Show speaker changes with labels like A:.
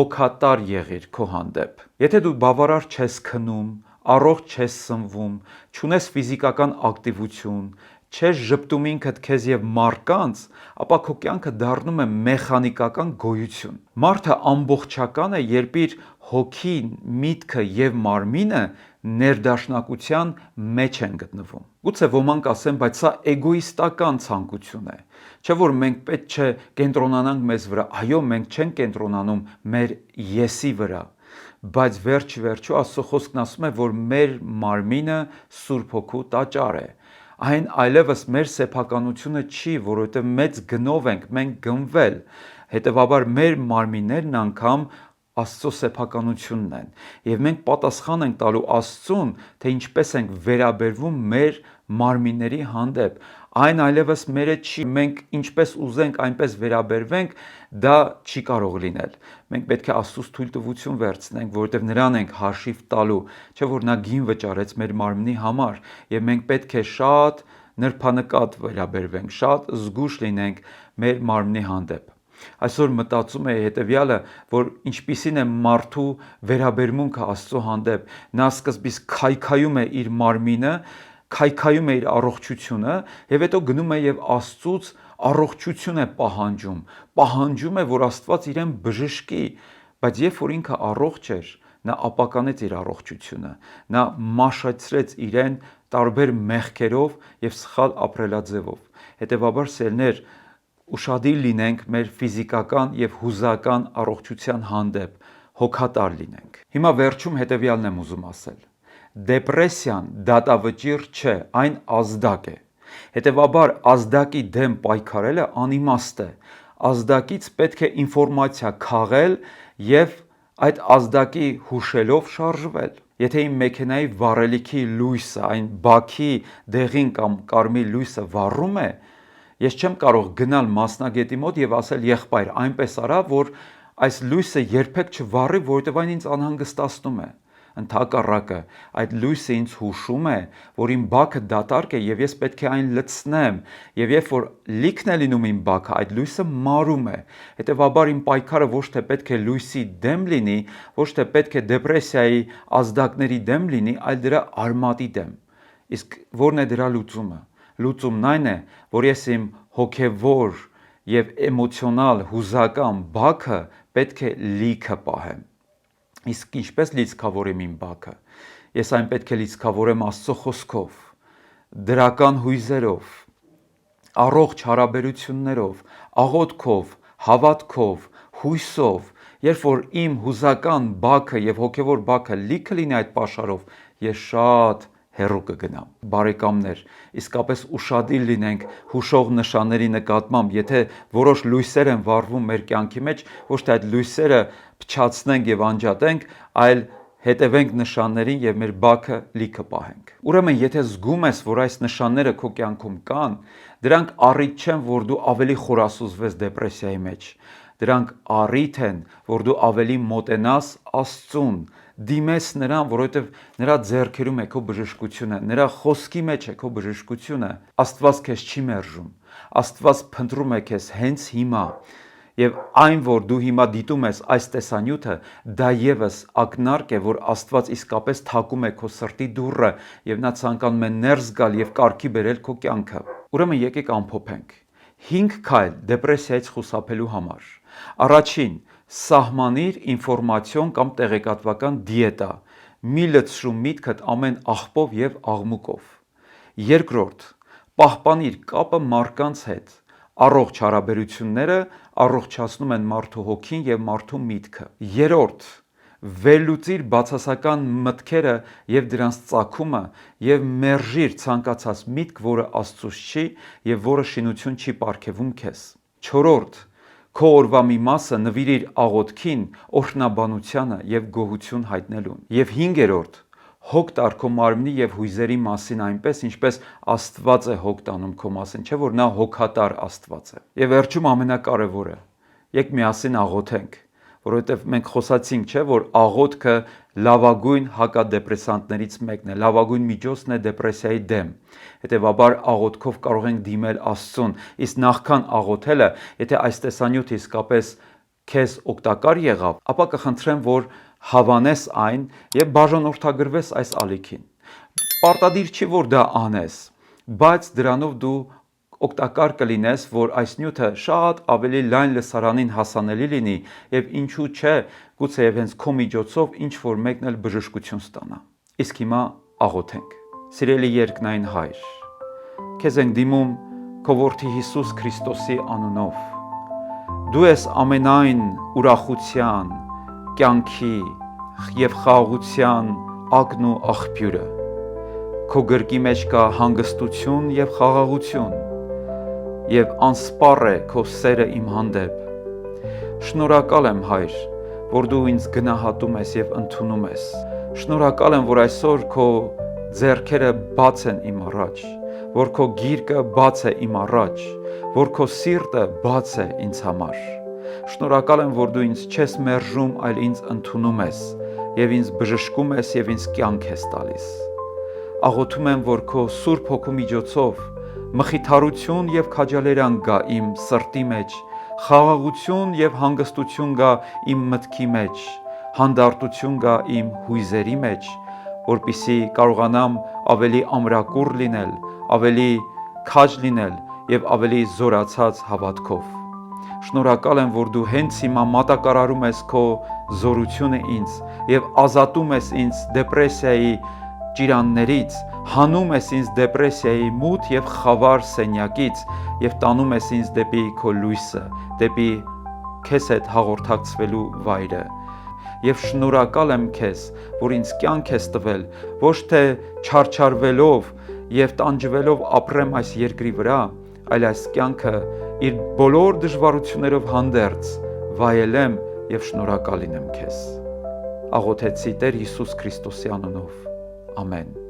A: հոգատար եղիր քո հանդեպ։ Եթե դու բավարար չես քնում, առողջ չես սնվում, չունես ֆիզիկական ակտիվություն, չես ժպտում ինքդ քեզ եւ մարդկանց, ապա քո կյանքը դառնում է մեխանիկական գոյություն։ Մարդը ամբողջական է, երբ իր հոգին, միտքը եւ մարմինը ներդաշնակության մեջ են գտնվում։ Գուցե ոմանք ասեն, բայց սա էգոիստական ցանկություն է։ Չէ՞ որ մենք պետք չէ կենտրոնանանք մեզ վրա, այո, մենք չենք կենտրոնանում մեր եսի վրա, բայց վերջ-ի-վերջո Աստծո խոսքն ասում է, որ մեր մարմինը Սուրբ Հոգու տաճար է։ Այն այլևս մեր սեփականությունը չի, որովհետև մեծ գնով ենք մենք գնվել, հետևաբար մեր մարմիններն անգամ Աստծո սեփականությունն են, եւ մենք պատասխան ենք տալու Աստծուն, թե ինչպես ենք վերաբերվում մեր մարմինների հանդեպ։ Այն այլևս մերը չի, մենք ինչպես ուզենք այնպես վերաբերվենք, դա չի կարող լինել։ Մենք պետք է Աստծուց թույլտվություն վերցնենք, որովհետև նրան ենք հաշիվ տալու, չէ՞ որ նա գին վճարեց մեր մարմնի համար, եւ մենք պետք է շատ նրբանկատ վերաբերվենք, շատ զգույշ լինենք մեր մարմնի հանդեպ։ Այսօր մտածում եմ հետևյալը, որ ինչպիսին է մարդու վերաբերմունքը Աստծո հանդեպ, նա սկզբից քայքայում է իր մարմինը, քայքայում է իր առողջությունը եւ հետո գնում է եւ Աստծուց առողջություն է պահանջում է, որ Աստված իրեն բժշկի, բայց երբ որ ինքը առողջ էր, նա ապականեց իր առողջությունը, նա մաշացրեց իրեն տարբեր մեղքերով եւ սխալ ապրելաձևով։ Հետևաբար սերներ, ուշադիր լինենք մեր ֆիզիկական եւ հուզական առողջության հանդեպ, հոգատար լինենք։ Հիմա վերջում հետևյալն եմ ուզում ասել. դեպրեսիան դատավճիռ չէ, այն ազդակ է։ Հետևաբար ազդակի դեմ պայքարելը անիմաստ է։ Ազդակից պետք է ինֆորմացիա քաղել եւ այդ ազդակի հուշելով շարժվել։ Եթե իմ մեքենայի վառելիքի լույսը, այն բաքի դեղին կամ կարմիր լույսը վառում է, ես չեմ կարող գնալ մասնագետի մոտ եւ ասել եղբայր, այնպես արա, որ այս լույսը երբեք չվառի, որովհետեւ այն ինձ անհանգստացնում է։ Ընդհակառակը, այդ լույսը ինձ հուշում է, որ իմ բաքը դատարկ է եւ ես պետք է այն լցնեմ, եւ երբ որ լիքն է լինում իմ բաքը, այդ լույսը մարում է։ Հետևաբար իմ պայքարը ոչ թե պետք է լույսի դեմ լինի, ոչ թե պետք է դեպրեսիայի ազդակների դեմ լինի, այլ դրա արմատի դեմ։ Իսկ ո՞րն է դրա լուծումը։ Լուծումն այն է, որ ես իմ հոգևոր եւ էմոցիոնալ հուզական բաքը պետք է լիքը պահեմ։ Իսկ ինչպես լիցքավորեմ իմ բաքը։ Ես այն պետք է լիցքավորեմ Աստծո խոսքով, դրական հույզերով, առողջ հարաբերություններով, աղոթքով, հավատքով, հույսով։ Երբ որ իմ հուզական բաքը եւ հոգևոր բաքը լիքը լինի այդ պաշարով, ես շատ հեռու կգնամ։ Բարեկամներ, իսկապես ուշադիր լինենք հուշող նշանների նկատմամբ, եթե որոշ լույսեր են վառվում մեր կյանքի մեջ, ոչ թե այդ լույսերը փչացնենք եւ անջատենք, այլ հետևենք նշաններին եւ մեր բաքը լիքը պահենք։ Ուրեմն, եթե զգում ես, որ այս նշանները քո կյանքում կան, դրանք առիթ չեն, որ դու ավելի խորասուզվես դեպրեսիայի մեջ։ Դրանք առիթ են, որ դու ավելի մոտենաս Աստծուն, դիմես նրան, որովհետև նրա ձեռքերում է քո բժշկությունը, նրա խոսքի մեջ է քո բժշկությունը։ Աստված քեզ չի մերժում։ Աստված փնտրում է քեզ հենց հիմա։ Եվ այն, որ դու հիմա դիտում ես այս տեսանյութը, դա եւս ակնարկ է, որ Աստված իսկապես թակում է քո սրտի դուռը եւ նա ցանկանում է ներս գալ եւ կարգի բերել քո կյանքը։ Ուրեմն եկեք ամփոփենք։ 5 քայլ դեպրեսիայից խուսափելու համար։ Առաջին, սահմանիր ինֆորմացիոն կամ տեղեկատվական դիետա։ Մի լցրու միտքդ ամեն աղբով եւ աղմուկով։ Երկրորդ, պահպանիր կապը մարդկանց հետ։ Առողջ հարաբերությունները առողջացնում են մարդու հոգին եւ մարդու միտքը։ Երրորդ, վերլուծիր բացասական մտքերը եւ դրանց ծագումը եւ մերժիր ցանկացած միտք, որը Աստծուց չի եւ որը շինություն չի պարգևում քեզ։ Չորրորդ, քո օրվա մի մասը նվիրիր աղոթքին, օրհնաբանությանը եւ գոհություն հայտնելուն։ Եվ հինգերորդ, հոգ տար քո մարմնի եւ հույզերի մասին այնպես, ինչպես Աստված է հոգ տանում քո մասին, չէ՞ որ նա հոգատար Աստված է։ Եվ վերջում ամենակարևորը, եկեք միասին աղոթենք, որովհետև մենք խոսացինք, չէ՞, որ աղոթքը լավագույն հակադեպրեսանտներից մեկն է, լավագույն միջոցն է դեպրեսիայի դեմ։ Հետևաբար աղոթքով կարող ենք դիմել Աստծուն, իսկ նախքան աղոթելը, եթե այս տեսանյութը իսկապես քեզ օգտակար եղավ, ապա կխնդրեմ, որ հավանես այն եւ բաժանորդագրվես այս ալիքին։ Պարտադիր չի, որ դա անես, բայց դրանով դու օգտակար կլինես, որ այս նյութը շատ ավելի լայն լսարանին հասանելի լինի եւ ինչու չէ, գուցեև հենց քո միջոցով ինչ որ մեկն էլ բժշկություն ստանա։ Իսկ հիմա աղոթենք։ Սիրելի երկնային Հայր, քեզ ենք դիմում քո որդի Հիսուս Քրիստոսի անունով։ Դու ես ամենայն ուրախության, կյանքի եւ խաղաղության ակն ու աղբյուրը։ Քո գրկի մեջ կա հանգստություն եւ խաղաղություն, եւ անսպառ է քո սերը իմ հանդեպ։ Շնորհակալ եմ, Հայր, որ դու ինձ գնահատում ես եւ ընդունում ես։ Շնորհակալ եմ, որ այսօր քո ձեռքերը բաց են իմ առաջ, որ քո գիրկը բաց է իմ առաջ, որ քո սիրտը բաց է ինձ համար։ Շնորհակալ եմ, որ դու ինձ չես մերժում, այլ ինձ ընդունում ես եւ ինձ բժշկում ես եւ ինձ կյանք ես տալիս։ Աղոթում եմ, որ քո Սուրբ Հոգու միջոցով մխիթարություն եւ քաջալերան գա իմ սրտի մեջ, խաղաղություն եւ հանգստություն գա իմ մտքի մեջ, հանդարտություն գա իմ հույզերի մեջ, որպեսզի կարողանամ ավելի ամրակուռ լինել, ավելի քաջ լինել եւ ավելի զորացած հավատքով։ Շնորհակալ եմ, որ դու հենց հիմա մատակարարում ես քո զորությունը ինձ եւ ազատում ես ինձ դեպրեսիայի ճիրաններից, հանում ես ինձ դեպրեսիայի մութ եւ խավար սենյակից եւ տանում ես ինձ դեպի քո լույսը, դեպի քեզ հետ հաղորդակցվելու վայրը։ Եվ շնորհակալ եմ քեզ, որ ինձ կյանք ես տվել, ոչ թե չարչարվելով եւ տանջվելով ապրեմ այս երկրի վրա, այլ այս կյանքը իր բոլոր դժվարություններով հանդերձ վայելեմ եւ շնորհակալ լինեմ քեզ։ Աղոթեցի Տեր Հիսուս Քրիստոսի անունով։ Ամեն։